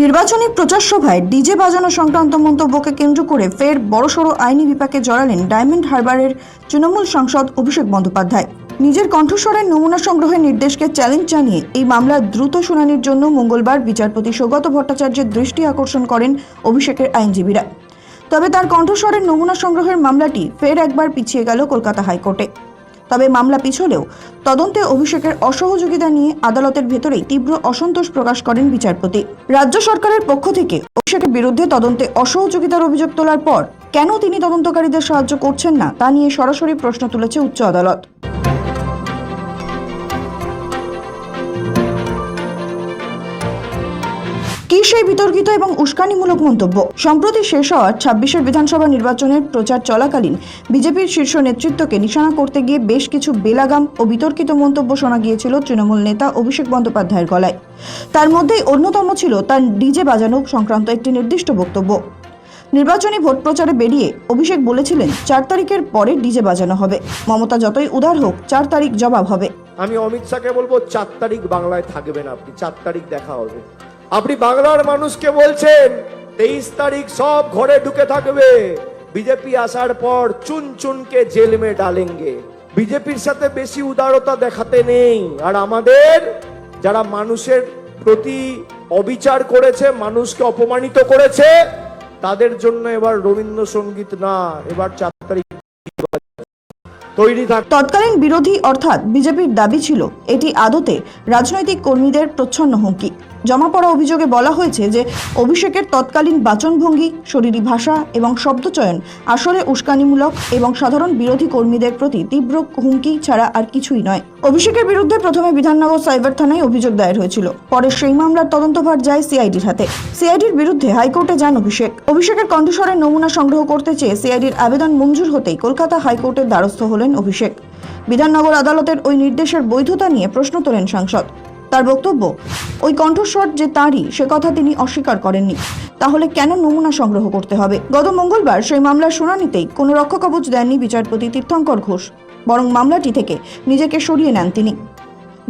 নির্বাচনী প্রচার সভায় ডিজে বাজানো সংক্রান্ত মন্তব্যকে কেন্দ্র করে ফের বড়সড় আইনি বিপাকে জড়ালেন ডায়মন্ড হারবারের তৃণমূল সাংসদ অভিষেক বন্দ্যোপাধ্যায়। নিজের কণ্ঠস্বরের নমুনা সংগ্রহের নির্দেশকে চ্যালেঞ্জ জানিয়ে এই মামলার দ্রুত শুনানির জন্য মঙ্গলবার বিচারপতি সৌগত ভট্টাচার্যের দৃষ্টি আকর্ষণ করেন অভিষেকের আইনজীবীরা। তবে তার কণ্ঠস্বরের নমুনা সংগ্রহের মামলাটি ফের একবার পিছিয়ে গেল কলকাতা হাইকোর্টে। তবে মামলা পিছলেও তদন্তে অভিষেকের অসহযোগিতা নিয়ে আদালতের ভেতরেই তীব্র অসন্তোষ প্রকাশ করেন বিচারপতি। রাজ্য সরকারের পক্ষ থেকে অভিষেকের বিরুদ্ধে তদন্তে অসহযোগিতার অভিযোগ তোলার পর কেন তিনি তদন্তকারীদের সাহায্য করছেন না তা নিয়ে সরাসরি প্রশ্ন তুলেছে উচ্চ আদালত। কি সেই বিতর্কিত এবং উস্কানিমূলক মন্তব্য? সম্প্রতি শেষ হওয়া 26 বিধানসভা নির্বাচনের প্রচার চলাকালীন বিজেপির শীর্ষ নেতৃত্বকে নিশানা করতে গিয়ে বেশ কিছু বেলাগাম ও বিতর্কিত মন্তব্য শোনা গিয়েছিল তৃণমূল নেতা অভিষেক বন্দ্যোপাধ্যায়ের গলায়। তার মধ্যেই অন্যতম ছিল তার ডিজে বাজানো সংক্রান্ত একটি নির্দিষ্ট বক্তব্য। নির্বাচনী ভোট প্রচারে বেরিয়ে অভিষেক বলেছিলেন 4 তারিখের পরে ডিজে বাজানো হবে, মমতা যতই উদার হোক 4 তারিখ জবাব হবে। আমি অমিত শাহকে বলবো 4 তারিখ বাংলায় থাকবেন, আপনি 4 তারিখ দেখা হবে। আপনি বাংলার মানুষকে বলছেন 23 তারিখ সব ঘরে ঢুকে থাকবে, বিজেপি আসার পর চুন চুনকে জেল মে ডালেঙ্গে। বিজেপির সাথে বেশি উদারতা দেখাতে নেই। আর আমাদের যারা মানুষের প্রতি অবিচার করেছে, মানুষকে অপমানিত করেছে, তাদের জন্য এবার রবীন্দ্রসঙ্গীত না, এবার 4 তারিখ তৈরি থাক। তৎকালীন বিরোধী অর্থাৎ বিজেপির দাবি ছিল এটি আদতে রাজনৈতিক কর্মীদের প্রচ্ছন্ন হুমকি। জমা পড়া অভিযোগে বলা হয়েছে যে অভিষেকের তৎকালীন বাচনভঙ্গি, শরীরী ভাষা এবং শব্দচয়ন আসলে উস্কানিমূলক এবং সাধারণ বিরোধী কর্মীদের প্রতি তীব্র হুমকি ছাড়া আর কিছুই নয়। অভিষেকের বিরুদ্ধে প্রথমে বিধাননগর সাইবার থানায় অভিযোগ দায়ের হয়েছিল। পরে সেই মামলার তদন্তভার যায় সিআইডির হাতে। সিআইডির বিরুদ্ধে হাইকোর্টে যান অভিষেকের কণ্ঠস্বরের নমুনা সংগ্রহ করতে চেয়ে সিআইডির আবেদন মঞ্জুর হতেই কলকাতা হাইকোর্টের দ্বারস্থ হলেন অভিষেক। বিধাননগর আদালতের ওই নির্দেশের বৈধতা নিয়ে প্রশ্ন তোলেন সাংসদ। তার বক্তব্য, ওই কণ্ঠস্বর যে তাঁরই সে কথা তিনি অস্বীকার করেননি, তাহলে কেন নমুনা সংগ্রহ করতে হবে? গত মঙ্গলবার সেই মামলার শুনানিতেই কোনো রক্ষাকবচ দেননি বিচারপতি তীর্থঙ্কর ঘোষ, বরং মামলাটি থেকে নিজেকে সরিয়ে নেন তিনি।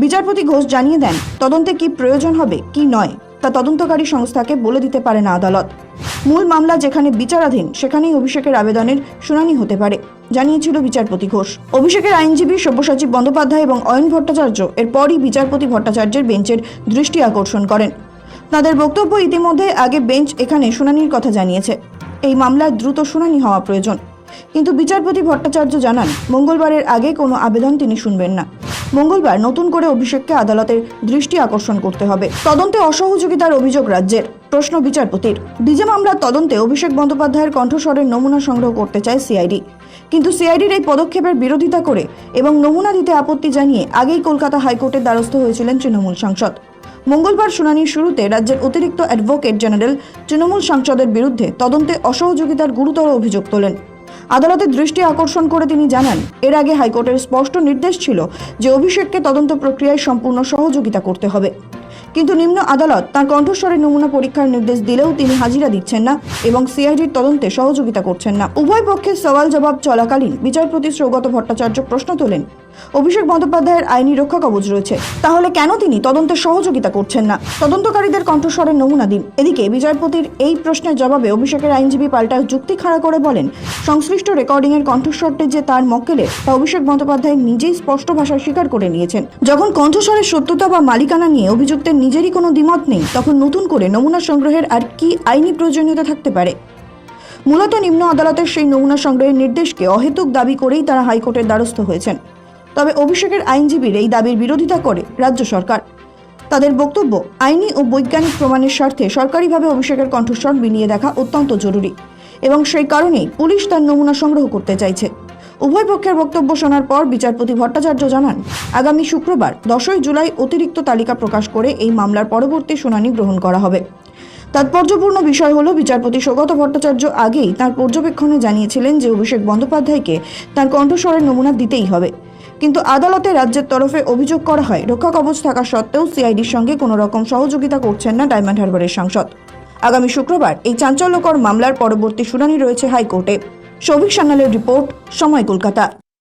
বিচারপতি ঘোষ জানিয়ে দেন তদন্তে কি প্রয়োজন হবে কি নয় তা তদন্তকারী সংস্থাকে বলে দিতে পারে না আদালত। মূল মামলা যেখানে বিচারাধীন সেখানেই অভিষেকের আবেদনের শুনানি হতে পারে, জানিয়েছিল বিচারপতি ঘোষ। অভিষেকের আইনজীবী সব্যসাচী বন্দ্যোপাধ্যায় এবং অয়ন ভট্টাচার্য এরপরই বিচারপতি ভট্টাচার্যের বেঞ্চের দৃষ্টি আকর্ষণ করেন। তাদের বক্তব্য, ইতিমধ্যে আগে বেঞ্চ এখানে শুনানির কথা জানিয়েছে, এই মামলার দ্রুত শুনানি হওয়া প্রয়োজন। কিন্তু বিচারপতি ভট্টাচার্য জানান মঙ্গলবারের আগে কোনো আবেদন তিনি শুনবেন না। মঙ্গলবার নতুন করে অভিষেককে আদালতের দৃষ্টি আকর্ষণ করতে হবে। তদন্তে অসহযোগিতার অভিযোগ রাজ্যের। প্রশ্ন বিচারপতির, ডিজে মামলার তদন্তে অভিষেক বন্দ্যোপাধ্যায়ের কণ্ঠস্বরের নমুনা সংগ্রহ করতে চায় সিআইডি, কিন্তু সিআইডির এই পদক্ষেপের বিরোধিতা করে এবং নমুনা দিতে আপত্তি জানিয়ে আগেই কলকাতা হাইকোর্টের দ্বারস্থ হয়েছিলেন তৃণমূল সাংসদ। মঙ্গলবার শুনানির শুরুতে রাজ্যের অতিরিক্ত অ্যাডভোকেট জেনারেল তৃণমূল সাংসদের বিরুদ্ধে তদন্তে অসহযোগিতার গুরুতর অভিযোগ তোলেন। আদালতের দৃষ্টি আকর্ষণ করে তিনি জানান, এর আগে হাইকোর্টের স্পষ্ট নির্দেশ ছিল যে অভিষেককে তদন্ত প্রক্রিয়ায় সম্পূর্ণ সহযোগিতা করতে হবে, কিন্তু নিম্ন আদালত তাঁর কণ্ঠস্বরের নমুনা পরীক্ষার নির্দেশ দিলেও তিনি হাজিরা দিচ্ছেন না এবং সিআইডির তদন্তে সহযোগিতা করছেন না। উভয় পক্ষের সওয়াল জবাব চলাকালীন বিচারপতি সৌগত ভট্টাচার্য প্রশ্ন তোলেন, অভিষেক বন্দ্যোপাধ্যায়ের আইনি রক্ষা কবচ রয়েছে, তাহলে কেন তিনি তদন্তে সহযোগিতা করছেন না? তদন্তকারীদের কণ্ঠস্বরের নমুনা দিন। এদিকে বিচারপতির এই প্রশ্নের জবাবে অভিষেকের আইনজীবী পাল্টা যুক্তি খাড়া করে বলেন, সংশ্লিষ্ট রেকর্ডিংয়ের কণ্ঠস্বরটি যে তার মক্কেলের তা অভিষেক বন্দ্যোপাধ্যায় নিজেই স্পষ্ট ভাষায় স্বীকার করে নিয়েছেন। যখন কণ্ঠস্বরের সত্যতা বা মালিকানা নিয়ে অভিযুক্তের নিজেরই কোনো দ্বিমত নেই, তখন নতুন করে নমুনা সংগ্রহের আর কি আইনি প্রয়োজনীয়তা থাকতে পারে? মূলত নিম্ন আদালতের সেই নমুনা সংগ্রহের নির্দেশকে অহেতুক দাবি করেই তারা হাইকোর্টের দ্বারস্থ হয়েছেন। তবে অভিষেকের আইনজীবীর এই দাবির বিরোধিতা করে রাজ্য সরকার। তাদের বক্তব্য, আইনি ও বৈজ্ঞানিক প্রমাণের স্বার্থে সরকারিভাবে অভিষেকের কণ্ঠস্বর মিলিয়ে দেখা অত্যন্ত জরুরি এবং সেই কারণেই পুলিশ তার নমুনা সংগ্রহ করতে চাইছে। উভয় পক্ষের বক্তব্য শোনার পর বিচারপতি ভট্টাচার্য জানান, আগামী শুক্রবার 10 জুলাই অতিরিক্ত তালিকা প্রকাশ করে এই মামলার পরবর্তী শুনানি গ্রহণ করা হবে। তাৎপর্যপূর্ণ বিষয় হলো, বিচারপতি সৌগত ভট্টাচার্য আগেই তাঁর পর্যবেক্ষণে জানিয়েছিলেন যে অভিষেক বন্দ্যোপাধ্যায়কে তাঁর কণ্ঠস্বরের নমুনা দিতেই হবে, কিন্তু আদালতে রাজ্যের তরফে অভিযোগ করা হয় রক্ষা কবচ থাকা সত্ত্বেও সিআইডির সঙ্গে কোনো রকম সহযোগিতা করছেন না ডায়মন্ড হারবারের সাংসদ। আগামী শুক্রবার এই চাঞ্চল্যকর মামলার পরবর্তী শুনানি রয়েছে হাইকোর্টে। সৌভিক সান্যালের রিপোর্ট, সময় কলকাতা।